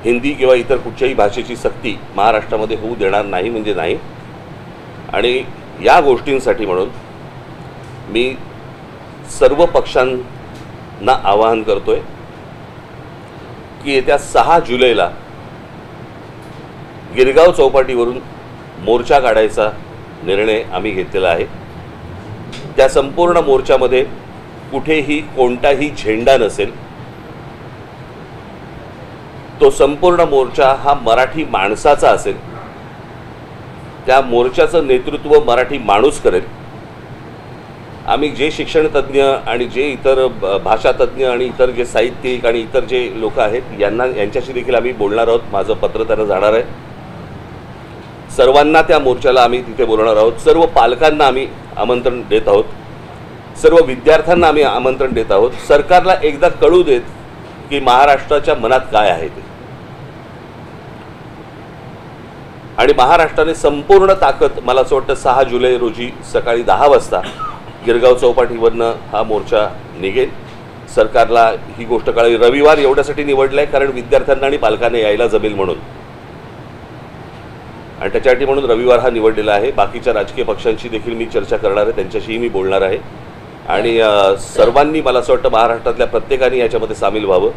हिंदी किंवा इतर कुठच्याही भाषेची सक्ती महाराष्ट्रामध्ये होऊ देणार नाही म्हणजे नाही। आणि या गोष्टींसाठी म्हणून मी सर्व पक्षांना आवाहन करतोय की येत्या 6 जुलैला गिरगाव चौपाटीवरून मोर्चा काढायचा निर्णय आम्ही घेतलेला आहे। त्या संपूर्ण मोर्चामध्ये कुठेही कोणताही झेंडा नसेल। तो संपूर्ण मोर्चा हा मराठी माणसाचा असेल। त्या मोर्चाचं नेतृत्व मराठी माणूस करेल। आम्ही जे शिक्षण तज्ञ आणि जे इतर भाषा तज्ञ आणि इतर जे साहित्यिक आणि इतर जे लोक आहेत यांच्याशी देखील आम्ही बोलणार आहोत। माझं पत्र त्यांना जाणार आहे। सर्वांना त्या मोर्चाला आम्ही तिथे बोलणार आहोत। सर्व पालकांना आम्ही आमंत्रण देत आहोत। सर्व विद्यार्थ्यांना आम्ही आमंत्रण देत आहोत। सरकारला एकदा कळू देत की महाराष्ट्राच्या मनात काय आहे ते। आणि महाराष्ट्राने संपूर्ण ताकद मला असं वाटतं 6 जुलै रोजी सकाळी 10 वाजता गिरगाव चौपाटीवरनं हा मोर्चा निघेल। सरकारला ही गोष्ट कळावी। रविवार एवढ्यासाठी निवडलाय कारण विद्यार्थ्यांना आणि पालकांना यायला जमेल म्हणून, आणि त्याच्यासाठी म्हणून रविवार हा निवडलेला आहे। बाकीच्या राजकीय पक्षांशी देखील मी चर्चा करणार आहे, त्यांच्याशीही मी बोलणार आहे। आणि सर्वांनी मला असं वाटतं महाराष्ट्रातल्या प्रत्येकाने याच्यामध्ये सामील व्हावं।